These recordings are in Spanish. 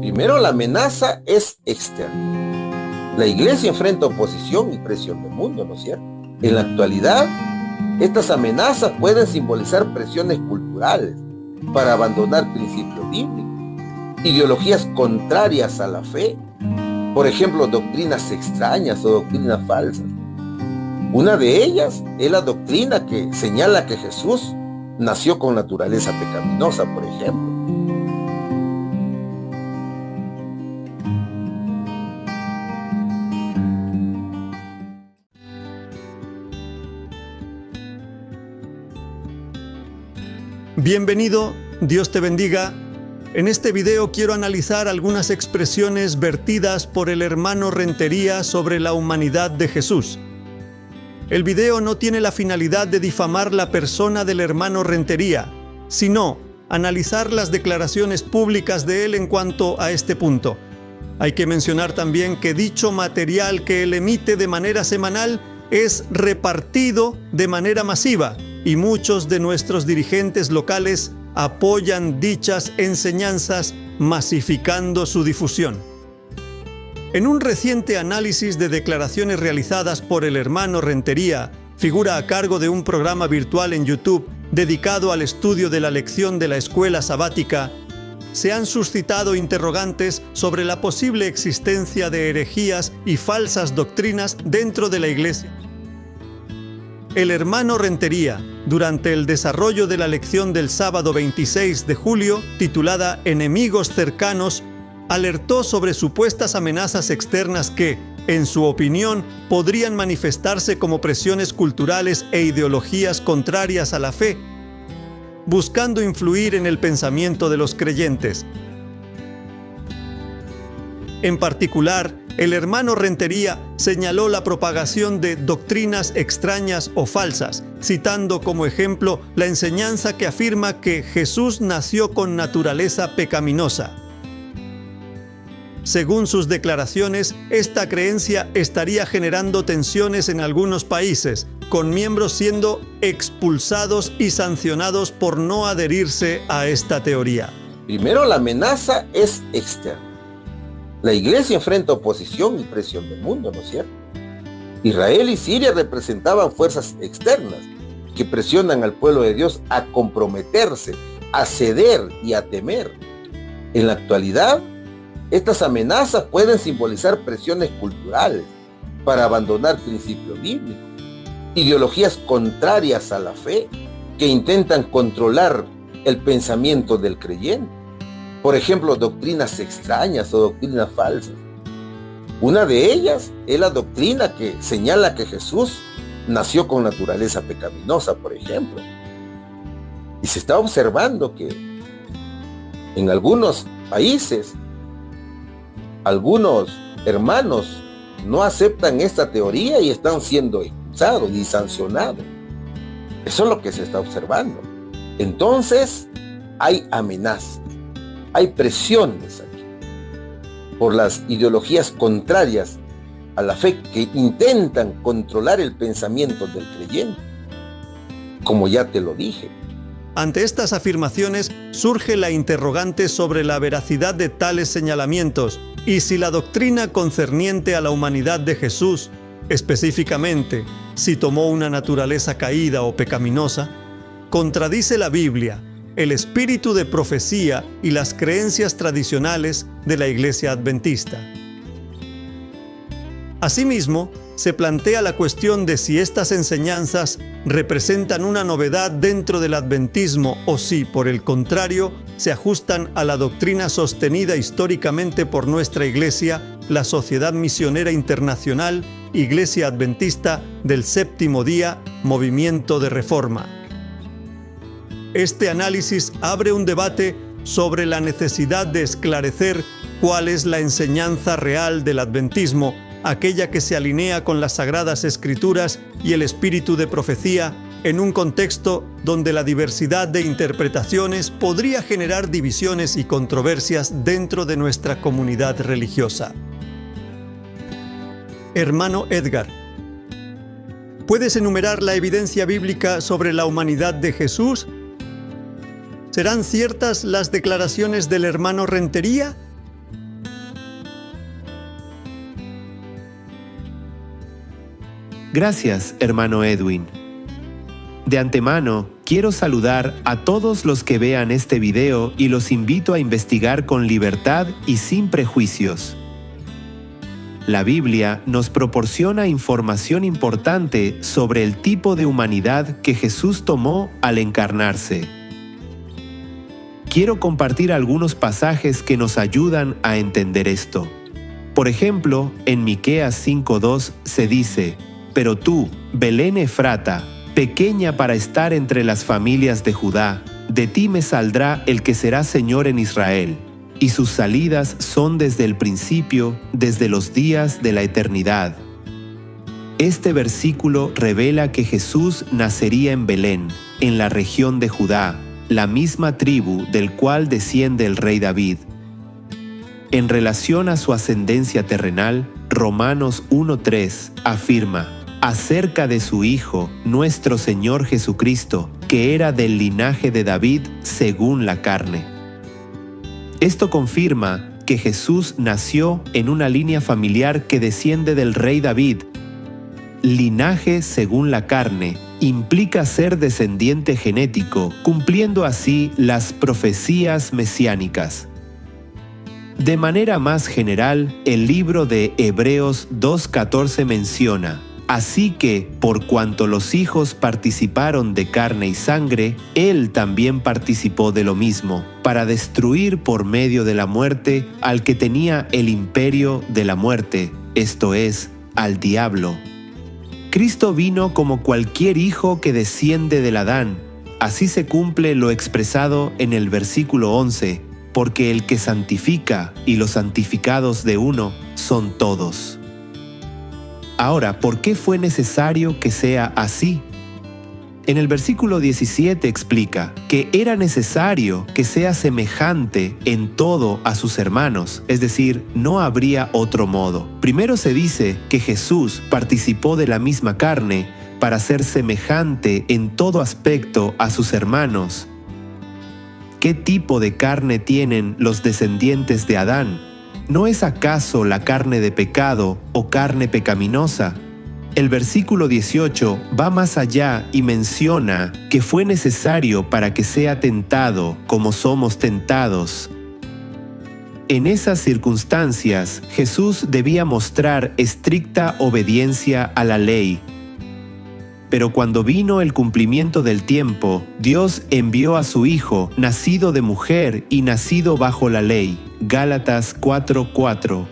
Primero, la amenaza es externa. La iglesia enfrenta oposición y presión del mundo, ¿no es cierto? En la actualidad, estas amenazas pueden simbolizar presiones culturales para abandonar principios bíblicos, ideologías contrarias a la fe, por ejemplo, doctrinas extrañas o doctrinas falsas. Una de ellas es la doctrina que señala que Jesús nació con naturaleza pecaminosa, por ejemplo. Bienvenido, Dios te bendiga. En este video quiero analizar algunas expresiones vertidas por el hermano Rentería sobre la humanidad de Jesús. El video no tiene la finalidad de difamar la persona del hermano Rentería, sino analizar las declaraciones públicas de él en cuanto a este punto. Hay que mencionar también que dicho material que él emite de manera semanal es repartido de manera masiva, y muchos de nuestros dirigentes locales apoyan dichas enseñanzas, masificando su difusión. En un reciente análisis de declaraciones realizadas por el hermano Rentería, figura a cargo de un programa virtual en YouTube dedicado al estudio de la lección de la escuela sabática, se han suscitado interrogantes sobre la posible existencia de herejías y falsas doctrinas dentro de la iglesia. El hermano Rentería, durante el desarrollo de la lección del sábado 26 de julio, titulada Enemigos cercanos, alertó sobre supuestas amenazas externas que, en su opinión, podrían manifestarse como presiones culturales e ideologías contrarias a la fe, buscando influir en el pensamiento de los creyentes. En particular, el hermano Rentería señaló la propagación de doctrinas extrañas o falsas, citando como ejemplo la enseñanza que afirma que Jesús nació con naturaleza pecaminosa. Según sus declaraciones, esta creencia estaría generando tensiones en algunos países, con miembros siendo expulsados y sancionados por no adherirse a esta teoría. Primero, la amenaza es externa. La iglesia enfrenta oposición y presión del mundo, ¿no es cierto? Israel y Siria representaban fuerzas externas que presionan al pueblo de Dios a comprometerse, a ceder y a temer. En la actualidad, estas amenazas pueden simbolizar presiones culturales para abandonar principios bíblicos, ideologías contrarias a la fe que intentan controlar el pensamiento del creyente. Por ejemplo, doctrinas extrañas o doctrinas falsas. Una de ellas es la doctrina que señala que Jesús nació con naturaleza pecaminosa, por ejemplo. Y se está observando que en algunos países, algunos hermanos no aceptan esta teoría y están siendo expulsados y sancionados. Eso es lo que se está observando. Entonces, hay amenazas. Hay presiones aquí por las ideologías contrarias a la fe que intentan controlar el pensamiento del creyente, como ya te lo dije. Ante estas afirmaciones surge la interrogante sobre la veracidad de tales señalamientos y si la doctrina concerniente a la humanidad de Jesús, específicamente si tomó una naturaleza caída o pecaminosa, contradice la Biblia, el espíritu de profecía y las creencias tradicionales de la Iglesia Adventista. Asimismo, se plantea la cuestión de si estas enseñanzas representan una novedad dentro del adventismo o si, por el contrario, se ajustan a la doctrina sostenida históricamente por nuestra Iglesia, la Sociedad Misionera Internacional, Iglesia Adventista del Séptimo Día, Movimiento de Reforma. Este análisis abre un debate sobre la necesidad de esclarecer cuál es la enseñanza real del adventismo, aquella que se alinea con las Sagradas Escrituras y el espíritu de profecía, en un contexto donde la diversidad de interpretaciones podría generar divisiones y controversias dentro de nuestra comunidad religiosa. Hermano Edgar, ¿puedes enumerar la evidencia bíblica sobre la humanidad de Jesús? ¿Serán ciertas las declaraciones del hermano Rentería? Gracias, hermano Edwin. De antemano, quiero saludar a todos los que vean este video y los invito a investigar con libertad y sin prejuicios. La Biblia nos proporciona información importante sobre el tipo de humanidad que Jesús tomó al encarnarse. Quiero compartir algunos pasajes que nos ayudan a entender esto. Por ejemplo, en Miqueas 5:2 se dice: «Pero tú, Belén Efrata, pequeña para estar entre las familias de Judá, de ti me saldrá el que será Señor en Israel, y sus salidas son desde el principio, desde los días de la eternidad». Este versículo revela que Jesús nacería en Belén, en la región de Judá, la misma tribu del cual desciende el rey David. En relación a su ascendencia terrenal, Romanos 1:3 afirma acerca de su Hijo, nuestro Señor Jesucristo, que era del linaje de David según la carne. Esto confirma que Jesús nació en una línea familiar que desciende del rey David. Linaje según la carne implica ser descendiente genético, cumpliendo así las profecías mesiánicas. De manera más general, el libro de Hebreos 2:14 menciona: «Así que, por cuanto los hijos participaron de carne y sangre, él también participó de lo mismo, para destruir por medio de la muerte al que tenía el imperio de la muerte, esto es, al diablo». Cristo vino como cualquier hijo que desciende del Adán. Así se cumple lo expresado en el versículo 11, porque el que santifica y los santificados de uno son todos. Ahora, ¿por qué fue necesario que sea así? En el versículo 17 explica que era necesario que sea semejante en todo a sus hermanos, es decir, no habría otro modo. Primero se dice que Jesús participó de la misma carne para ser semejante en todo aspecto a sus hermanos. ¿Qué tipo de carne tienen los descendientes de Adán? ¿No es acaso la carne de pecado o carne pecaminosa? El versículo 18 va más allá y menciona que fue necesario para que sea tentado como somos tentados. En esas circunstancias, Jesús debía mostrar estricta obediencia a la ley. Pero cuando vino el cumplimiento del tiempo, Dios envió a su Hijo, nacido de mujer y nacido bajo la ley. Gálatas 4:4.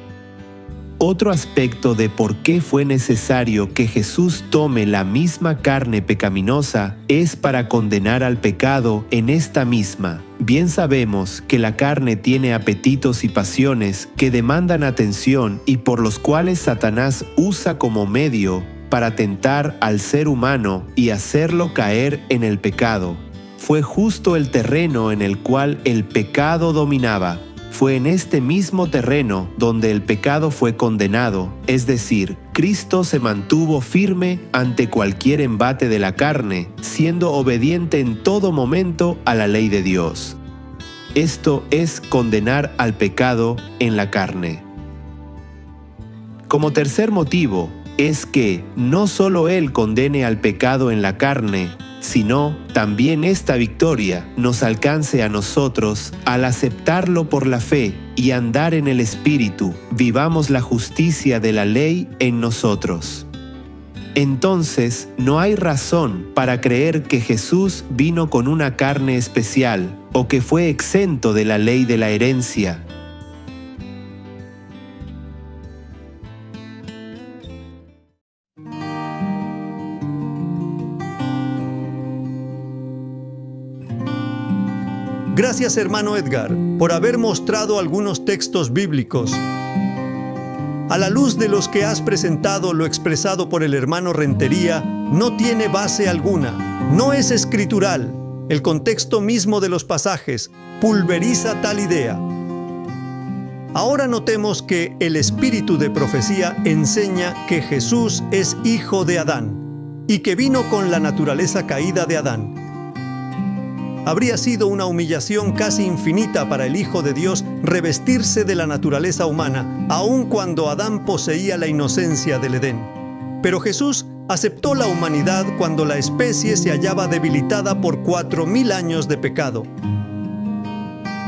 Otro aspecto de por qué fue necesario que Jesús tome la misma carne pecaminosa es para condenar al pecado en esta misma. Bien sabemos que la carne tiene apetitos y pasiones que demandan atención y por los cuales Satanás usa como medio para tentar al ser humano y hacerlo caer en el pecado. Fue justo el terreno en el cual el pecado dominaba. Fue en este mismo terreno donde el pecado fue condenado, es decir, Cristo se mantuvo firme ante cualquier embate de la carne, siendo obediente en todo momento a la ley de Dios. Esto es condenar al pecado en la carne. Como tercer motivo, es que no solo Él condene al pecado en la carne, sino también esta victoria nos alcance a nosotros al aceptarlo por la fe y andar en el Espíritu, vivamos la justicia de la ley en nosotros. Entonces, no hay razón para creer que Jesús vino con una carne especial o que fue exento de la ley de la herencia. Gracias, hermano Edgar, por haber mostrado algunos textos bíblicos. A la luz de los que has presentado, lo expresado por el hermano Rentería no tiene base alguna, no es escritural. El contexto mismo de los pasajes pulveriza tal idea. Ahora notemos que el espíritu de profecía enseña que Jesús es hijo de Adán y que vino con la naturaleza caída de Adán. Habría sido una humillación casi infinita para el Hijo de Dios revestirse de la naturaleza humana, aun cuando Adán poseía la inocencia del Edén. Pero Jesús aceptó la humanidad cuando la especie se hallaba debilitada por 4000 años de pecado.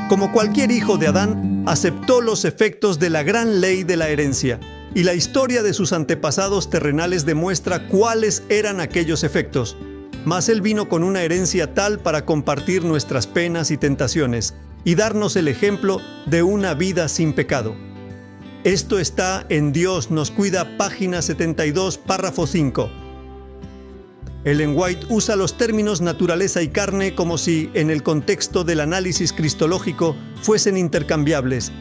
Como cualquier hijo de Adán, aceptó los efectos de la gran ley de la herencia, y la historia de sus antepasados terrenales demuestra cuáles eran aquellos efectos. Mas Él vino con una herencia tal para compartir nuestras penas y tentaciones y darnos el ejemplo de una vida sin pecado. Esto está en Dios nos cuida, página 72, párrafo 5. Ellen White usa los términos naturaleza y carne como si, en el contexto del análisis cristológico, fuesen intercambiables.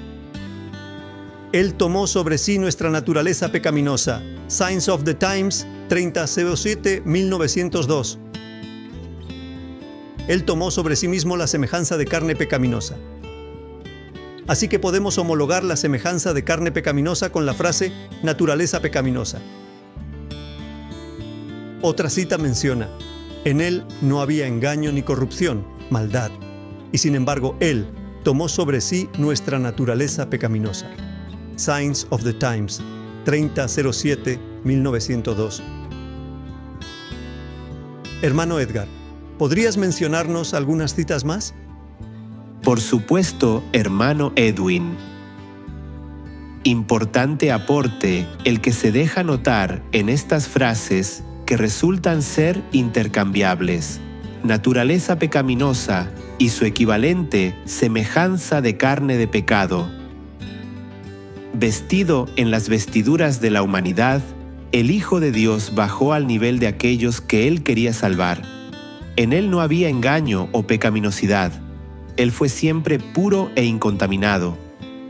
Él tomó sobre sí nuestra naturaleza pecaminosa. Signs of the Times, 3007, 1902. Él tomó sobre sí mismo la semejanza de carne pecaminosa. Así que podemos homologar la semejanza de carne pecaminosa con la frase naturaleza pecaminosa. Otra cita menciona: en Él no había engaño ni corrupción, maldad, y sin embargo Él tomó sobre sí nuestra naturaleza pecaminosa. Signs of the Times, 3007, 1902. Hermano Edgar, ¿podrías mencionarnos algunas citas más? Por supuesto, hermano Edwin. Importante aporte el que se deja notar en estas frases que resultan ser intercambiables: naturaleza pecaminosa y su equivalente, semejanza de carne de pecado. Vestido en las vestiduras de la humanidad, el Hijo de Dios bajó al nivel de aquellos que Él quería salvar. En Él no había engaño o pecaminosidad. Él fue siempre puro e incontaminado,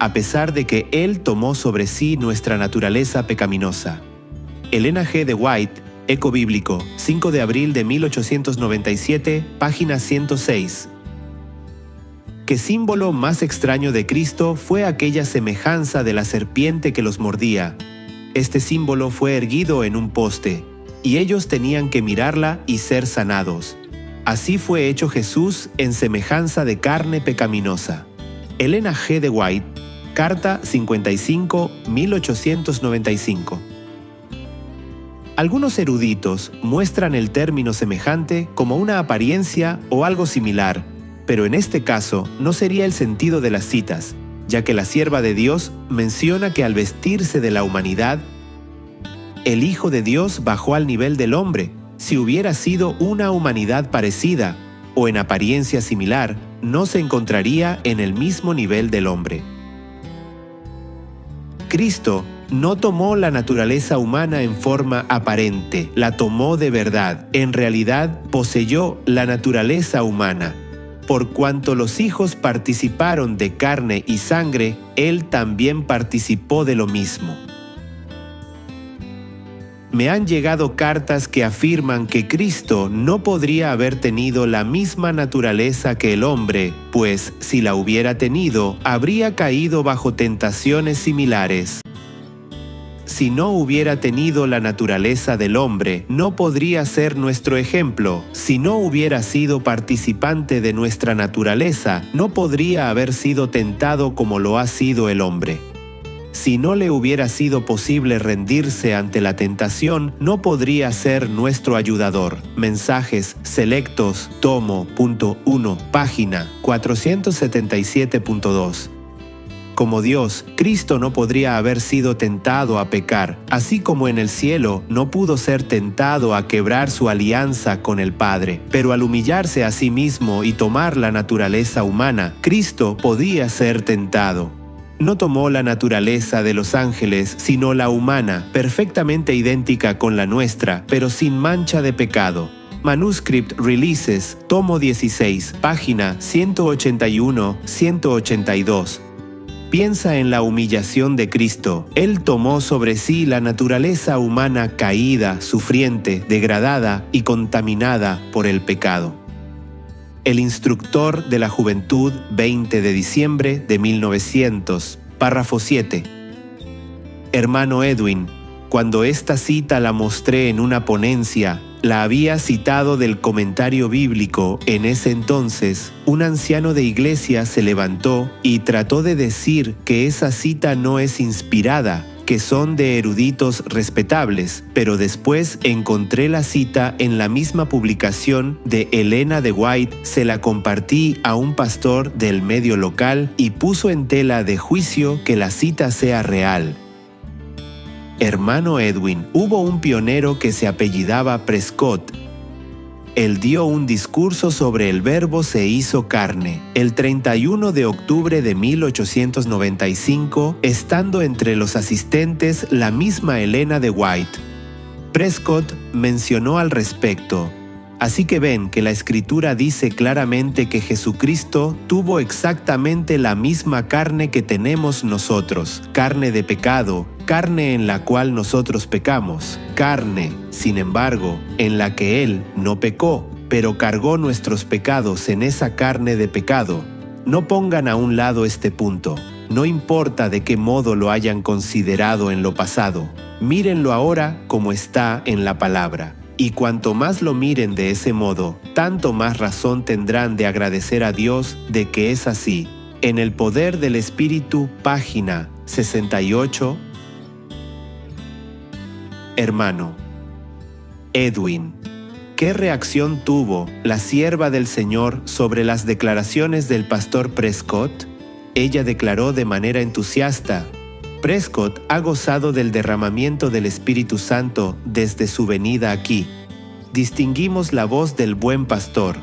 a pesar de que Él tomó sobre sí nuestra naturaleza pecaminosa. Elena G. de White, Eco Bíblico, 5 de abril de 1897, página 106. ¿Qué símbolo más extraño de Cristo fue aquella semejanza de la serpiente que los mordía? Este símbolo fue erguido en un poste, y ellos tenían que mirarla y ser sanados. Así fue hecho Jesús en semejanza de carne pecaminosa. Elena G. de White, Carta 55, 1895. Algunos eruditos muestran el término semejante como una apariencia o algo similar, pero en este caso no sería el sentido de las citas, ya que la sierva de Dios menciona que al vestirse de la humanidad, el Hijo de Dios bajó al nivel del hombre. Si hubiera sido una humanidad parecida o en apariencia similar, no se encontraría en el mismo nivel del hombre. Cristo no tomó la naturaleza humana en forma aparente, la tomó de verdad. En realidad, poseyó la naturaleza humana. Por cuanto los hijos participaron de carne y sangre, Él también participó de lo mismo. Me han llegado cartas que afirman que Cristo no podría haber tenido la misma naturaleza que el hombre, pues si la hubiera tenido, habría caído bajo tentaciones similares. Si no hubiera tenido la naturaleza del hombre, no podría ser nuestro ejemplo. Si no hubiera sido participante de nuestra naturaleza, no podría haber sido tentado como lo ha sido el hombre. Si no le hubiera sido posible rendirse ante la tentación, no podría ser nuestro ayudador. Mensajes Selectos, tomo, .1, página 477.2. Como Dios, Cristo no podría haber sido tentado a pecar, así como en el cielo no pudo ser tentado a quebrar su alianza con el Padre. Pero al humillarse a sí mismo y tomar la naturaleza humana, Cristo podía ser tentado. No tomó la naturaleza de los ángeles, sino la humana, perfectamente idéntica con la nuestra, pero sin mancha de pecado. Manuscript Releases, tomo 16, página 181-182. Piensa en la humillación de Cristo. Él tomó sobre sí la naturaleza humana caída, sufriente, degradada y contaminada por el pecado. El Instructor de la Juventud, 20 de diciembre de 1900, párrafo 7. Hermano Edwin, cuando esta cita la mostré en una ponencia, la había citado del comentario bíblico. En ese entonces, un anciano de iglesia se levantó y trató de decir que esa cita no es inspirada, que son de eruditos respetables, pero después encontré la cita en la misma publicación de Elena de White, se la compartí a un pastor del medio local y puso en tela de juicio que la cita sea real. Hermano Edwin, hubo un pionero que se apellidaba Prescott. Él dio un discurso sobre el Verbo se hizo carne, el 31 de octubre de 1895, estando entre los asistentes la misma Elena de White. Prescott mencionó al respecto: así que ven que la Escritura dice claramente que Jesucristo tuvo exactamente la misma carne que tenemos nosotros, carne de pecado, carne en la cual nosotros pecamos, carne, sin embargo, en la que Él no pecó, pero cargó nuestros pecados en esa carne de pecado. No pongan a un lado este punto, no importa de qué modo lo hayan considerado en lo pasado, mírenlo ahora como está en la palabra. Y cuanto más lo miren de ese modo, tanto más razón tendrán de agradecer a Dios de que es así. En el poder del Espíritu, página 68. Hermano Edwin, ¿qué reacción tuvo la sierva del Señor sobre las declaraciones del pastor Prescott? Ella declaró de manera entusiasta: Prescott ha gozado del derramamiento del Espíritu Santo desde su venida aquí. Distinguimos la voz del buen pastor.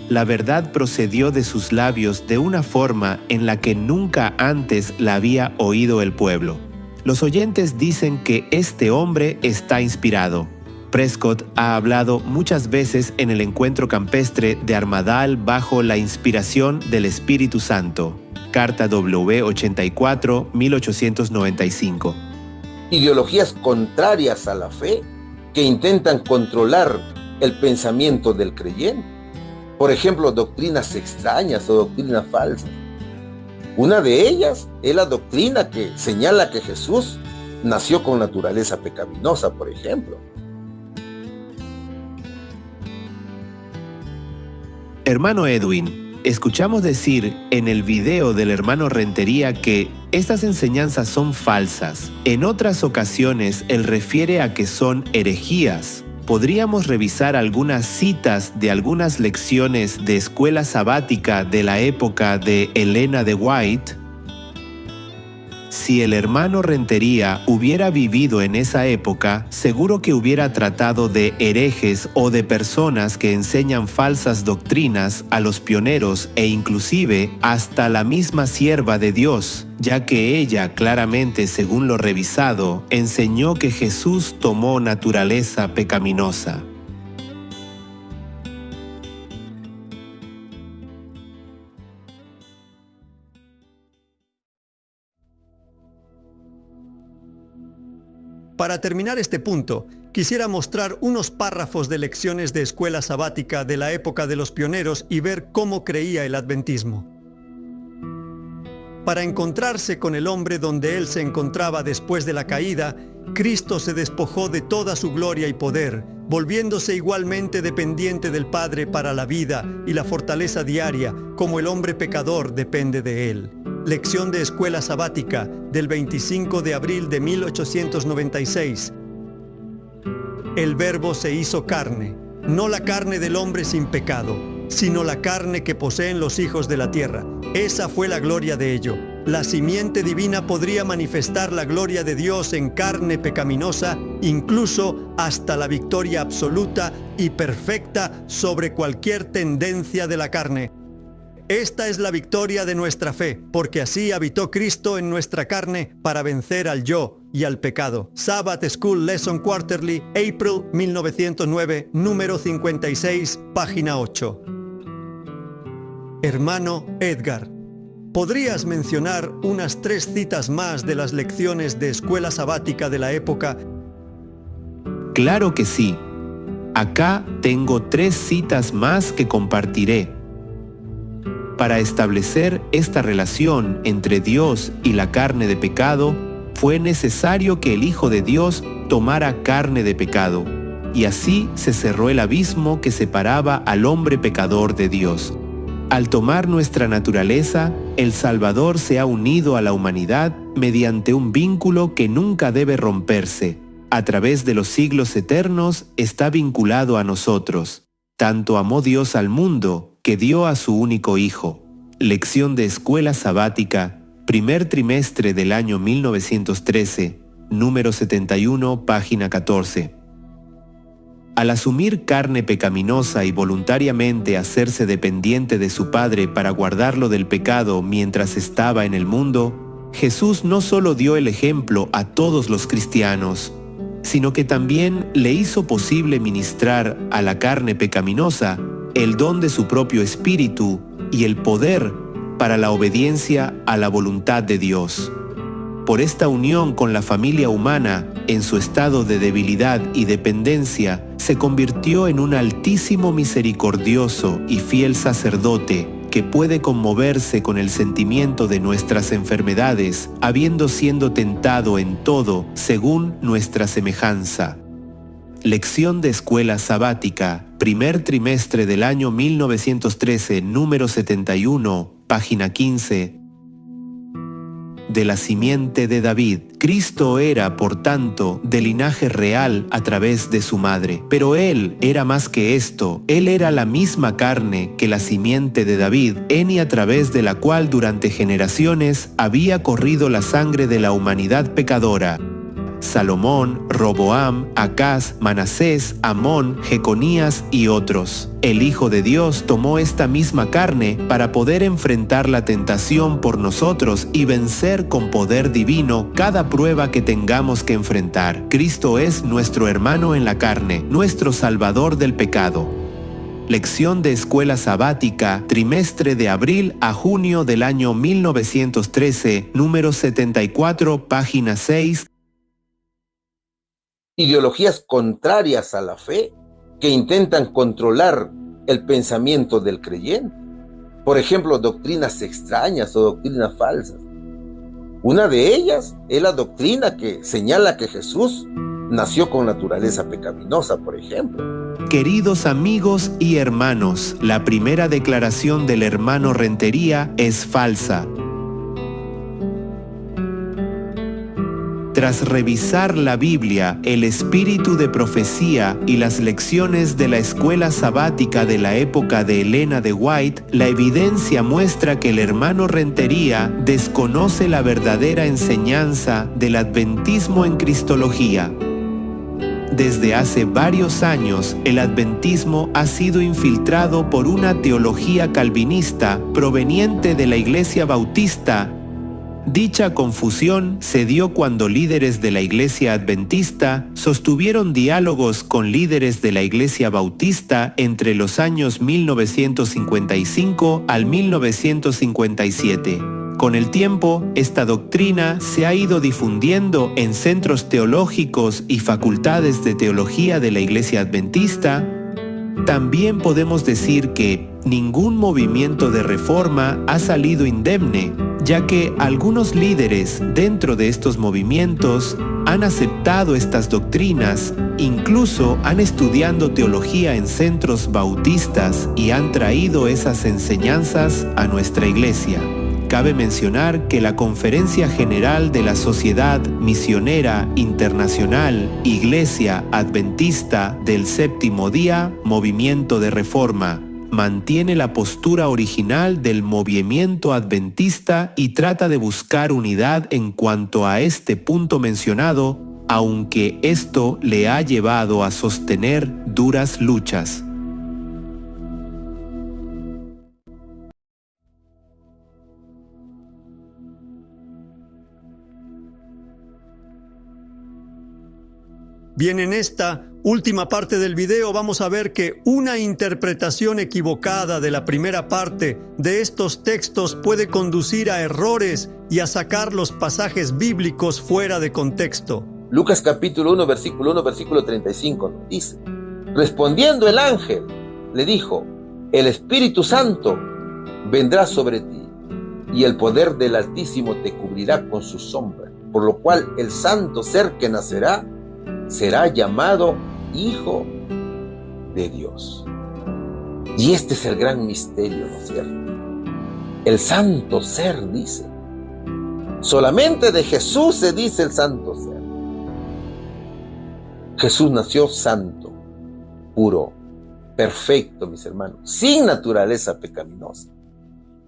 La verdad procedió de sus labios de una forma en la que nunca antes la había oído el pueblo. Los oyentes dicen que este hombre está inspirado. Prescott ha hablado muchas veces en el encuentro campestre de Armadale bajo la inspiración del Espíritu Santo. Carta W 84, 1895. Ideologías contrarias a la fe que intentan controlar el pensamiento del creyente. Por ejemplo, doctrinas extrañas o doctrinas falsas. Una de ellas es la doctrina que señala que Jesús nació con naturaleza pecaminosa, por ejemplo. Hermano Edwin, escuchamos decir en el video del hermano Rentería que estas enseñanzas son falsas. En otras ocasiones él refiere a que son herejías. ¿Podríamos revisar algunas citas de algunas lecciones de escuela sabática de la época de Elena de White? Si el hermano Rentería hubiera vivido en esa época, seguro que hubiera tratado de herejes o de personas que enseñan falsas doctrinas a los pioneros e inclusive hasta la misma sierva de Dios, ya que ella claramente, según lo revisado, enseñó que Jesús tomó naturaleza pecaminosa. Para terminar este punto, quisiera mostrar unos párrafos de lecciones de escuela sabática de la época de los pioneros y ver cómo creía el adventismo. Para encontrarse con el hombre donde él se encontraba después de la caída, Cristo se despojó de toda su gloria y poder, volviéndose igualmente dependiente del Padre para la vida y la fortaleza diaria, como el hombre pecador depende de él. Lección de escuela sabática del 25 de abril de 1896. El Verbo se hizo carne, no la carne del hombre sin pecado, sino la carne que poseen los hijos de la tierra. Esa fue la gloria de ello. La simiente divina podría manifestar la gloria de Dios en carne pecaminosa, incluso hasta la victoria absoluta y perfecta sobre cualquier tendencia de la carne. Esta es la victoria de nuestra fe, porque así habitó Cristo en nuestra carne para vencer al yo y al pecado. Sabbath School Lesson Quarterly, April 1909, número 56, página 8. Hermano Edgar, ¿Podrías mencionar unas 3 citas más de las lecciones de escuela sabática de la época? Claro que sí. Acá tengo 3 citas más que compartiré. Para establecer esta relación entre Dios y la carne de pecado, fue necesario que el Hijo de Dios tomara carne de pecado, y así se cerró el abismo que separaba al hombre pecador de Dios. Al tomar nuestra naturaleza, el Salvador se ha unido a la humanidad mediante un vínculo que nunca debe romperse. A través de los siglos eternos está vinculado a nosotros. Tanto amó Dios al mundo que dio a su único Hijo. Lección de escuela sabática, primer trimestre del año 1913, número 71, página 14. Al asumir carne pecaminosa y voluntariamente hacerse dependiente de su Padre para guardarlo del pecado mientras estaba en el mundo, Jesús no solo dio el ejemplo a todos los cristianos, sino que también le hizo posible ministrar a la carne pecaminosa el don de su propio espíritu y el poder para la obediencia a la voluntad de Dios. Por esta unión con la familia humana, en su estado de debilidad y dependencia, se convirtió en un altísimo misericordioso y fiel sacerdote que puede conmoverse con el sentimiento de nuestras enfermedades, habiendo sido tentado en todo según nuestra semejanza. Lección de escuela sabática, primer trimestre del año 1913, número 71, página 15. De la simiente de David. Cristo era, por tanto, de linaje real a través de su madre. Pero Él era más que esto. Él era la misma carne que la simiente de David, en y a través de la cual durante generaciones había corrido la sangre de la humanidad pecadora. Salomón, Roboam, Acaz, Manasés, Amón, Jeconías y otros. El Hijo de Dios tomó esta misma carne para poder enfrentar la tentación por nosotros y vencer con poder divino cada prueba que tengamos que enfrentar. Cristo es nuestro hermano en la carne, nuestro Salvador del pecado. Lección de escuela sabática, trimestre de abril a junio del año 1913, número 74, página 6. Ideologías contrarias a la fe que intentan controlar el pensamiento del creyente. Por ejemplo, doctrinas extrañas o doctrinas falsas. Una de ellas es la doctrina que señala que Jesús nació con naturaleza pecaminosa, por ejemplo. Queridos amigos y hermanos, la primera declaración del hermano Rentería es falsa. Tras revisar la Biblia, el espíritu de profecía y las lecciones de la escuela sabática de la época de Elena de White, la evidencia muestra que el hermano Rentería desconoce la verdadera enseñanza del adventismo en Cristología. Desde hace varios años, el adventismo ha sido infiltrado por una teología calvinista proveniente de la Iglesia Bautista. Dicha confusión se dio cuando líderes de la Iglesia Adventista sostuvieron diálogos con líderes de la Iglesia Bautista entre los años 1955 al 1957. Con el tiempo, esta doctrina se ha ido difundiendo en centros teológicos y facultades de teología de la Iglesia Adventista. También podemos decir que ningún movimiento de reforma ha salido indemne, ya que algunos líderes dentro de estos movimientos han aceptado estas doctrinas, incluso han estudiado teología en centros bautistas y han traído esas enseñanzas a nuestra iglesia. Cabe mencionar que la Conferencia General de la Sociedad Misionera Internacional Iglesia Adventista del Séptimo Día, Movimiento de Reforma, mantiene la postura original del movimiento adventista y trata de buscar unidad en cuanto a este punto mencionado, aunque esto le ha llevado a sostener duras luchas. Bien, en esta última parte del video vamos a ver que una interpretación equivocada de la primera parte de estos textos puede conducir a errores y a sacar los pasajes bíblicos fuera de contexto. Lucas capítulo 1, versículo 35 nos dice: respondiendo el ángel, le dijo: el Espíritu Santo vendrá sobre ti, y el poder del Altísimo te cubrirá con su sombra, por lo cual el santo ser que nacerá será llamado Hijo de Dios. Y este es el gran misterio, ¿no es cierto? El santo ser, dice. Solamente de Jesús se dice el santo ser. Jesús nació santo, puro, perfecto, mis hermanos, sin naturaleza pecaminosa.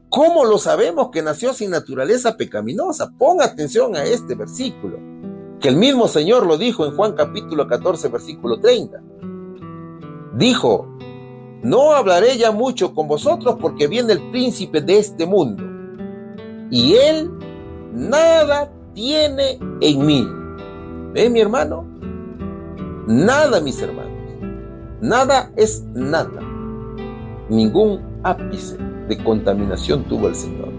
¿Cómo lo sabemos que nació sin naturaleza pecaminosa? Ponga atención a este versículo, que el mismo Señor lo dijo en Juan capítulo 14, versículo 30. Dijo: no hablaré ya mucho con vosotros porque viene el príncipe de este mundo, y él nada tiene en mí. ¿Ve, mi hermano? Nada, mis hermanos. Nada es nada. Ningún ápice de contaminación tuvo el Señor.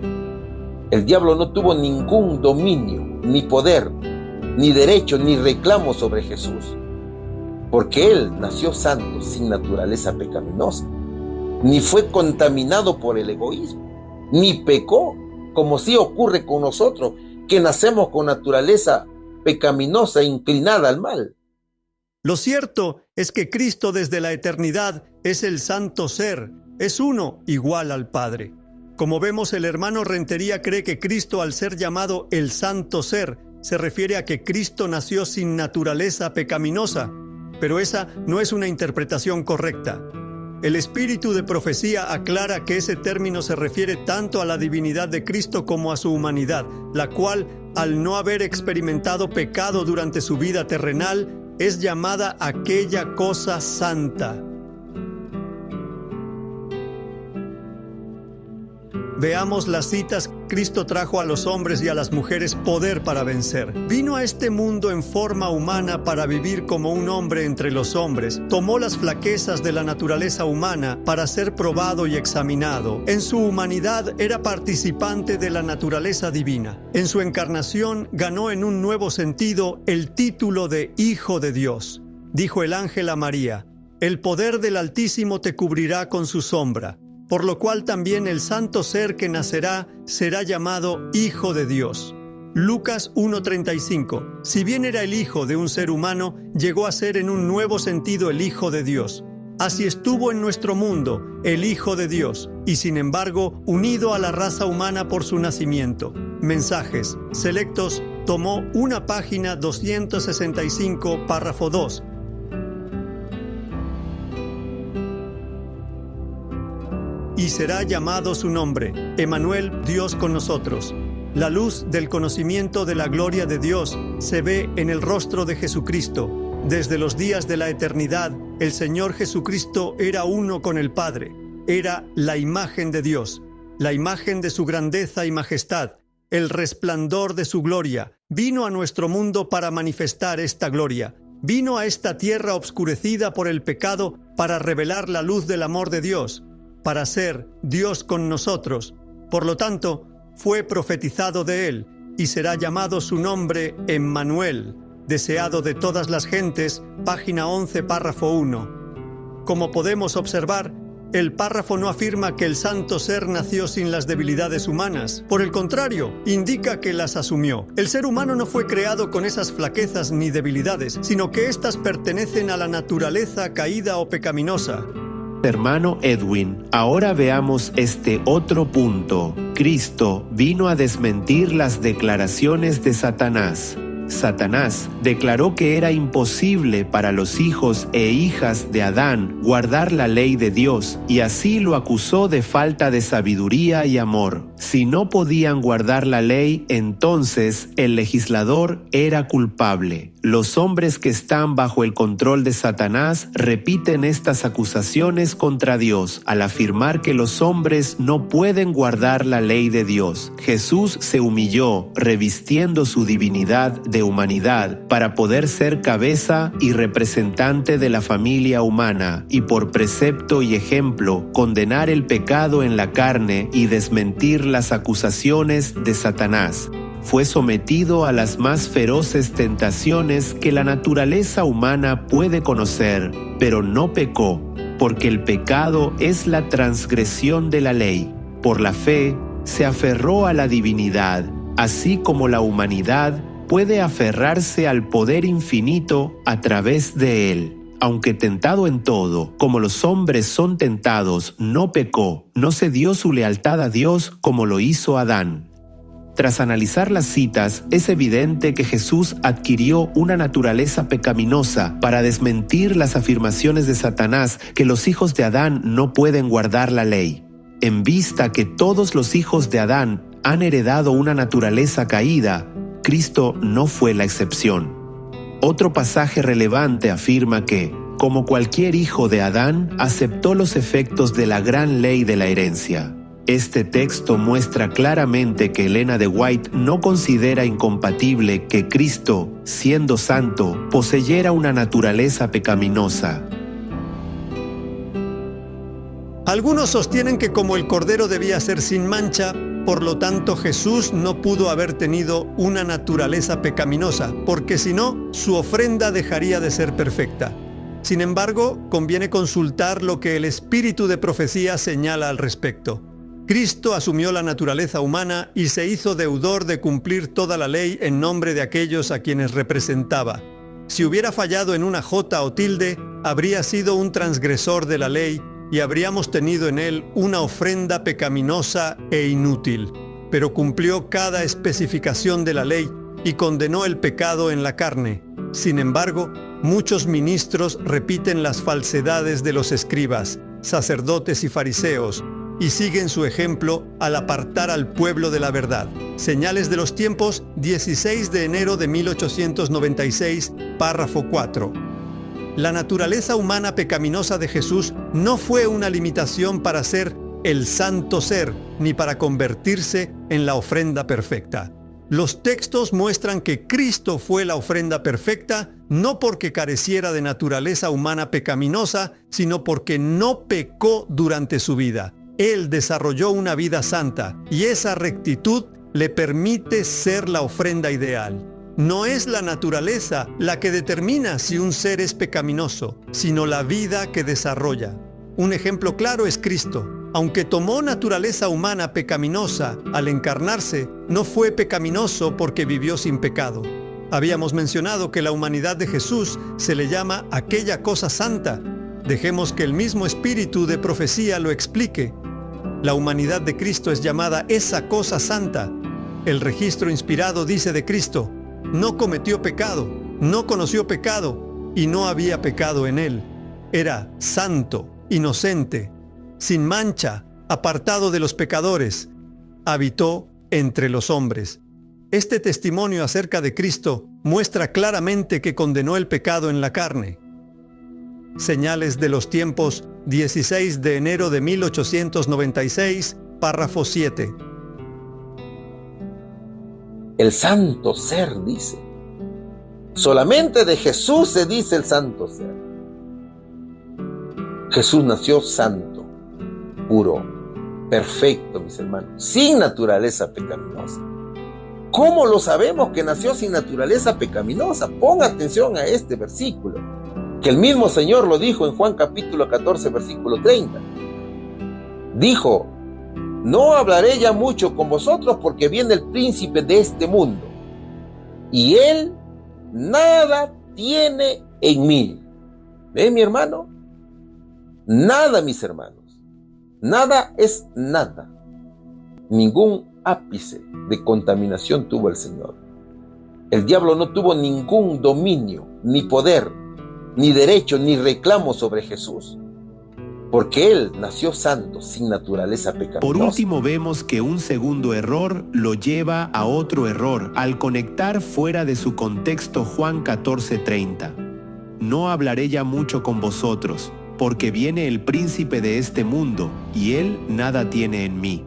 El diablo no tuvo ningún dominio, ni poder, ni derecho, ni reclamo sobre Jesús, porque Él nació santo, sin naturaleza pecaminosa, ni fue contaminado por el egoísmo, ni pecó, como sí ocurre con nosotros, que nacemos con naturaleza pecaminosa inclinada al mal. Lo cierto es que Cristo desde la eternidad es el santo ser, es uno igual al Padre. Como vemos, el hermano Rentería cree que Cristo, al ser llamado el santo ser, se refiere a que Cristo nació sin naturaleza pecaminosa, pero esa no es una interpretación correcta. El espíritu de profecía aclara que ese término se refiere tanto a la divinidad de Cristo como a su humanidad, la cual, al no haber experimentado pecado durante su vida terrenal, es llamada aquella cosa santa. Veamos las citas. Cristo trajo a los hombres y a las mujeres poder para vencer. Vino a este mundo en forma humana para vivir como un hombre entre los hombres. Tomó las flaquezas de la naturaleza humana para ser probado y examinado. En su humanidad era participante de la naturaleza divina. En su encarnación ganó en un nuevo sentido el título de Hijo de Dios. Dijo el ángel a María: el poder del Altísimo te cubrirá con su sombra, por lo cual también el santo ser que nacerá será llamado Hijo de Dios. Lucas 1:35. Si bien era el hijo de un ser humano, llegó a ser en un nuevo sentido el Hijo de Dios. Así estuvo en nuestro mundo el Hijo de Dios, y sin embargo unido a la raza humana por su nacimiento. Mensajes Selectos tomó una página 265, párrafo 2. Y será llamado su nombre, Emmanuel, Dios con nosotros. La luz del conocimiento de la gloria de Dios se ve en el rostro de Jesucristo. Desde los días de la eternidad, el Señor Jesucristo era uno con el Padre. Era la imagen de Dios, la imagen de su grandeza y majestad, el resplandor de su gloria. Vino a nuestro mundo para manifestar esta gloria. Vino a esta tierra obscurecida por el pecado para revelar la luz del amor de Dios, para ser Dios con nosotros. Por lo tanto, fue profetizado de él, y será llamado su nombre Emmanuel, deseado de todas las gentes, página 11, párrafo 1. Como podemos observar, el párrafo no afirma que el santo ser nació sin las debilidades humanas. Por el contrario, indica que las asumió. El ser humano no fue creado con esas flaquezas ni debilidades, sino que éstas pertenecen a la naturaleza caída o pecaminosa. Hermano Edwin, ahora veamos este otro punto. Cristo vino a desmentir las declaraciones de Satanás. Satanás declaró que era imposible para los hijos e hijas de Adán guardar la ley de Dios, y así lo acusó de falta de sabiduría y amor. Si no podían guardar la ley, entonces el legislador era culpable. Los hombres que están bajo el control de Satanás repiten estas acusaciones contra Dios al afirmar que los hombres no pueden guardar la ley de Dios. Jesús se humilló, revistiendo su divinidad de de humanidad para poder ser cabeza y representante de la familia humana y por precepto y ejemplo condenar el pecado en la carne y desmentir las acusaciones de Satanás. Fue sometido a las más feroces tentaciones que la naturaleza humana puede conocer, pero no pecó, porque el pecado es la transgresión de la ley. Por la fe, se aferró a la divinidad, así como la humanidad puede aferrarse al poder infinito a través de él. Aunque tentado en todo, como los hombres son tentados, no pecó, no cedió su lealtad a Dios como lo hizo Adán. Tras analizar las citas, es evidente que Jesús adquirió una naturaleza pecaminosa para desmentir las afirmaciones de Satanás que los hijos de Adán no pueden guardar la ley. En vista que todos los hijos de Adán han heredado una naturaleza caída, Cristo no fue la excepción. Otro pasaje relevante afirma que, como cualquier hijo de Adán, aceptó los efectos de la gran ley de la herencia. Este texto muestra claramente que Elena de White no considera incompatible que Cristo, siendo santo, poseyera una naturaleza pecaminosa. Algunos sostienen que como el Cordero debía ser sin mancha, por lo tanto Jesús no pudo haber tenido una naturaleza pecaminosa, porque si no, su ofrenda dejaría de ser perfecta. Sin embargo, conviene consultar lo que el espíritu de profecía señala al respecto. Cristo asumió la naturaleza humana y se hizo deudor de cumplir toda la ley en nombre de aquellos a quienes representaba. Si hubiera fallado en una jota o tilde, habría sido un transgresor de la ley y habríamos tenido en él una ofrenda pecaminosa e inútil. Pero cumplió cada especificación de la ley y condenó el pecado en la carne. Sin embargo, muchos ministros repiten las falsedades de los escribas, sacerdotes y fariseos, y siguen su ejemplo al apartar al pueblo de la verdad. Señales de los tiempos, 16 de enero de 1896, párrafo 4. La naturaleza humana pecaminosa de Jesús no fue una limitación para ser el santo ser, ni para convertirse en la ofrenda perfecta. Los textos muestran que Cristo fue la ofrenda perfecta, no porque careciera de naturaleza humana pecaminosa, sino porque no pecó durante su vida. Él desarrolló una vida santa y esa rectitud le permite ser la ofrenda ideal. No es la naturaleza la que determina si un ser es pecaminoso, sino la vida que desarrolla. Un ejemplo claro es Cristo. Aunque tomó naturaleza humana pecaminosa al encarnarse, no fue pecaminoso porque vivió sin pecado. Habíamos mencionado que la humanidad de Jesús se le llama aquella cosa santa. Dejemos que el mismo espíritu de profecía lo explique. La humanidad de Cristo es llamada esa cosa santa. El registro inspirado dice de Cristo: no cometió pecado, no conoció pecado y no había pecado en él. Era santo, inocente, sin mancha, apartado de los pecadores. Habitó entre los hombres. Este testimonio acerca de Cristo muestra claramente que condenó el pecado en la carne. Señales de los tiempos, 16 de enero de 1896, párrafo 7. El santo ser, dice. Solamente de Jesús se dice el santo ser. Jesús nació santo, puro, perfecto, mis hermanos, sin naturaleza pecaminosa. ¿Cómo lo sabemos que nació sin naturaleza pecaminosa? Ponga atención a este versículo, que el mismo Señor lo dijo en Juan capítulo 14, versículo 30. Dijo: no hablaré ya mucho con vosotros porque viene el príncipe de este mundo, y él nada tiene en mí. ¿Ve, mi hermano? Nada, mis hermanos. Nada es nada. Ningún ápice de contaminación tuvo el Señor. El diablo no tuvo ningún dominio, ni poder, ni derecho, ni reclamo sobre Jesús, porque Él nació santo, sin naturaleza pecaminosa. Por último, vemos que un segundo error lo lleva a otro error al conectar fuera de su contexto Juan 14:30. No hablaré ya mucho con vosotros, porque viene el príncipe de este mundo, y él nada tiene en mí.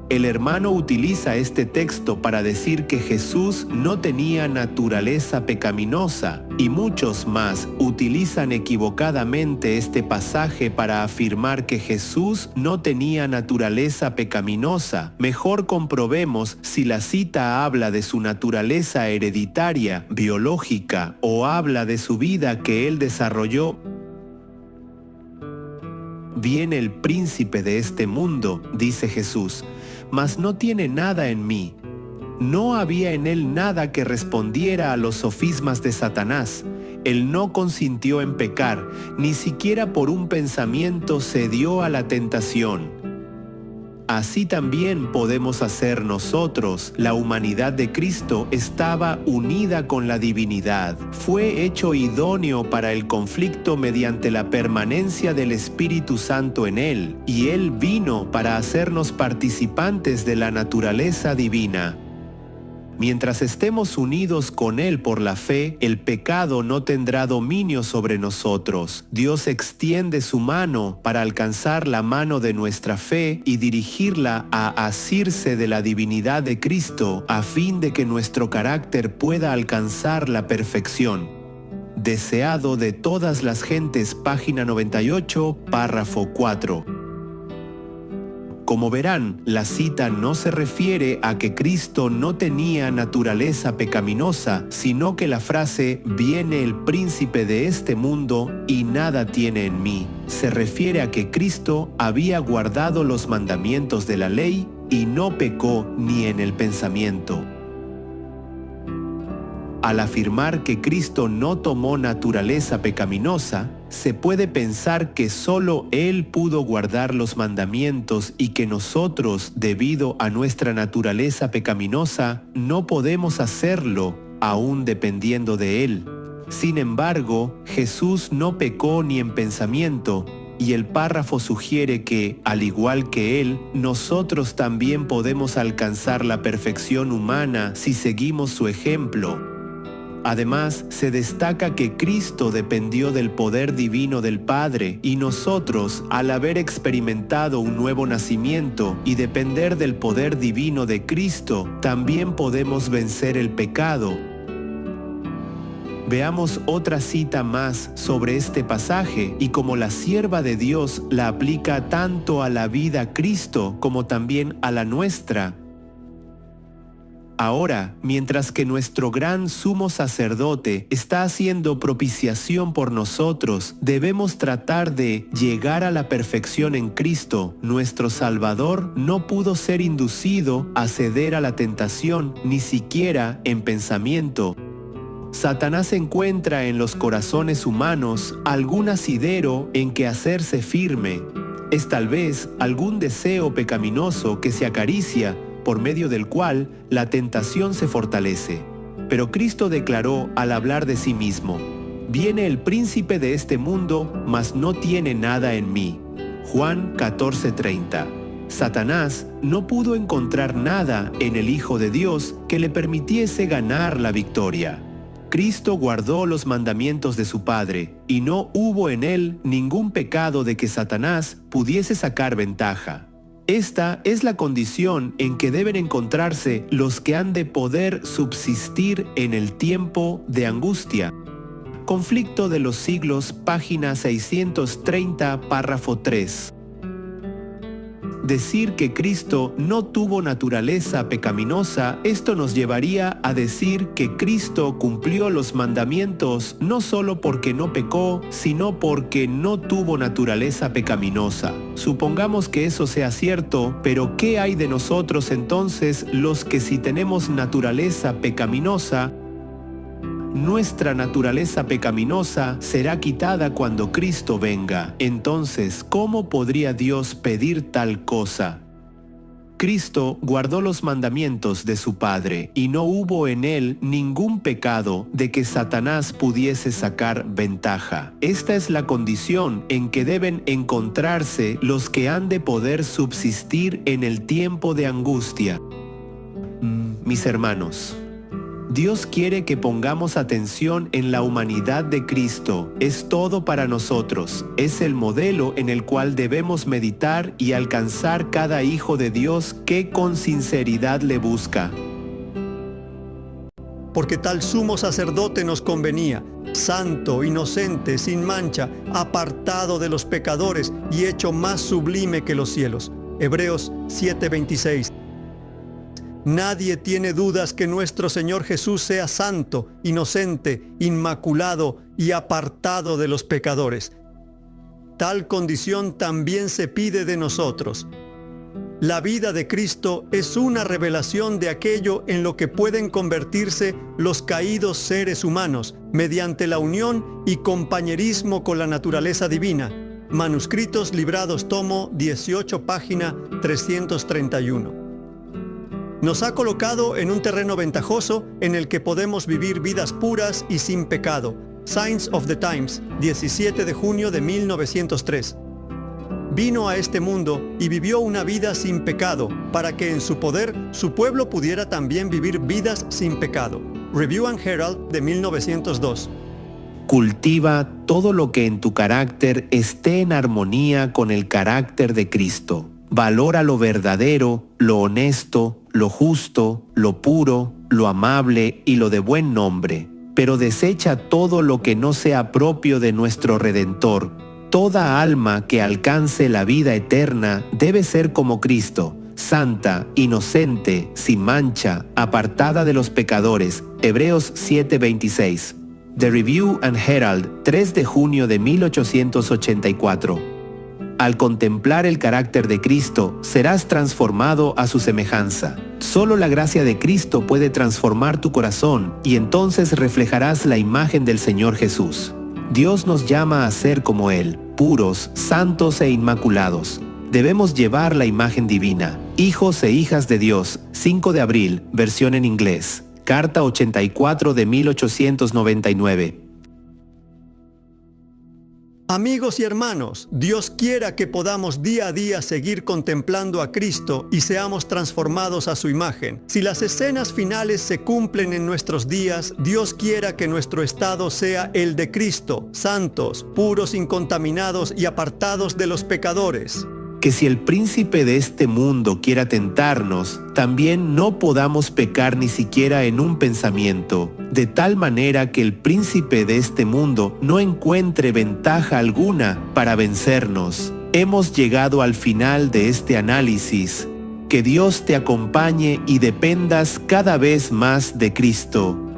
El hermano utiliza este texto para decir que Jesús no tenía naturaleza pecaminosa, y muchos más utilizan equivocadamente este pasaje para afirmar que Jesús no tenía naturaleza pecaminosa. Mejor comprobemos si la cita habla de su naturaleza hereditaria, biológica, o habla de su vida que él desarrolló. Viene el príncipe de este mundo, dice Jesús, mas no tiene nada en mí. No había en él nada que respondiera a los sofismas de Satanás. Él no consintió en pecar, ni siquiera por un pensamiento cedió a la tentación. Así también podemos hacer nosotros. La humanidad de Cristo estaba unida con la divinidad. Fue hecho idóneo para el conflicto mediante la permanencia del Espíritu Santo en él, y él vino para hacernos participantes de la naturaleza divina. Mientras estemos unidos con Él por la fe, el pecado no tendrá dominio sobre nosotros. Dios extiende su mano para alcanzar la mano de nuestra fe y dirigirla a asirse de la divinidad de Cristo, a fin de que nuestro carácter pueda alcanzar la perfección. Deseado de todas las gentes, página 98, párrafo 4. Como verán, la cita no se refiere a que Cristo no tenía naturaleza pecaminosa, sino que la frase «viene el príncipe de este mundo y nada tiene en mí» se refiere a que Cristo había guardado los mandamientos de la ley y no pecó ni en el pensamiento. Al afirmar que Cristo no tomó naturaleza pecaminosa, se puede pensar que solo Él pudo guardar los mandamientos y que nosotros, debido a nuestra naturaleza pecaminosa, no podemos hacerlo, aún dependiendo de Él. Sin embargo, Jesús no pecó ni en pensamiento, y el párrafo sugiere que, al igual que Él, nosotros también podemos alcanzar la perfección humana si seguimos su ejemplo. Además, se destaca que Cristo dependió del poder divino del Padre, y nosotros, al haber experimentado un nuevo nacimiento y depender del poder divino de Cristo, también podemos vencer el pecado. Veamos otra cita más sobre este pasaje y cómo la sierva de Dios la aplica tanto a la vida Cristo como también a la nuestra. Ahora, mientras que nuestro gran sumo sacerdote está haciendo propiciación por nosotros, debemos tratar de llegar a la perfección en Cristo. Nuestro Salvador no pudo ser inducido a ceder a la tentación, ni siquiera en pensamiento. Satanás encuentra en los corazones humanos algún asidero en que hacerse firme. Es tal vez algún deseo pecaminoso que se acaricia, por medio del cual la tentación se fortalece. Pero Cristo declaró al hablar de sí mismo: «Viene el príncipe de este mundo, mas no tiene nada en mí». Juan 14:30. Satanás no pudo encontrar nada en el Hijo de Dios que le permitiese ganar la victoria. Cristo guardó los mandamientos de su Padre, y no hubo en él ningún pecado de que Satanás pudiese sacar ventaja. Esta es la condición en que deben encontrarse los que han de poder subsistir en el tiempo de angustia. Conflicto de los siglos, página 630, párrafo 3. Decir que Cristo no tuvo naturaleza pecaminosa, esto nos llevaría a decir que Cristo cumplió los mandamientos no solo porque no pecó, sino porque no tuvo naturaleza pecaminosa. Supongamos que eso sea cierto, pero ¿qué hay de nosotros entonces los que si tenemos naturaleza pecaminosa? Nuestra naturaleza pecaminosa será quitada cuando Cristo venga. Entonces, ¿cómo podría Dios pedir tal cosa? Cristo guardó los mandamientos de su Padre, y no hubo en él ningún pecado de que Satanás pudiese sacar ventaja. Esta es la condición en que deben encontrarse los que han de poder subsistir en el tiempo de angustia. Mis hermanos, Dios quiere que pongamos atención en la humanidad de Cristo. Es todo para nosotros. Es el modelo en el cual debemos meditar y alcanzar cada hijo de Dios que con sinceridad le busca. Porque tal sumo sacerdote nos convenía, santo, inocente, sin mancha, apartado de los pecadores y hecho más sublime que los cielos. Hebreos 7:26. Nadie tiene dudas que nuestro Señor Jesús sea santo, inocente, inmaculado y apartado de los pecadores. Tal condición también se pide de nosotros. La vida de Cristo es una revelación de aquello en lo que pueden convertirse los caídos seres humanos mediante la unión y compañerismo con la naturaleza divina. Manuscritos Librados, tomo 18, página 331. Nos ha colocado en un terreno ventajoso en el que podemos vivir vidas puras y sin pecado. Signs of the Times, 17 de junio de 1903. Vino a este mundo y vivió una vida sin pecado, para que en su poder su pueblo pudiera también vivir vidas sin pecado. Review and Herald de 1902. Cultiva todo lo que en tu carácter esté en armonía con el carácter de Cristo. Valora lo verdadero, lo honesto, lo justo, lo puro, lo amable y lo de buen nombre. Pero desecha todo lo que no sea propio de nuestro Redentor. Toda alma que alcance la vida eterna debe ser como Cristo, santa, inocente, sin mancha, apartada de los pecadores. Hebreos 7:26. The Review and Herald, 3 de junio de 1884. Al contemplar el carácter de Cristo, serás transformado a su semejanza. Solo la gracia de Cristo puede transformar tu corazón y entonces reflejarás la imagen del Señor Jesús. Dios nos llama a ser como Él, puros, santos e inmaculados. Debemos llevar la imagen divina. Hijos e hijas de Dios, 5 de abril, versión en inglés. Carta 84 de 1899. Amigos y hermanos, Dios quiera que podamos día a día seguir contemplando a Cristo y seamos transformados a su imagen. Si las escenas finales se cumplen en nuestros días, Dios quiera que nuestro estado sea el de Cristo, santos, puros, incontaminados y apartados de los pecadores. Que si el príncipe de este mundo quiera tentarnos, también no podamos pecar ni siquiera en un pensamiento, de tal manera que el príncipe de este mundo no encuentre ventaja alguna para vencernos. Hemos llegado al final de este análisis. Que Dios te acompañe y dependas cada vez más de Cristo.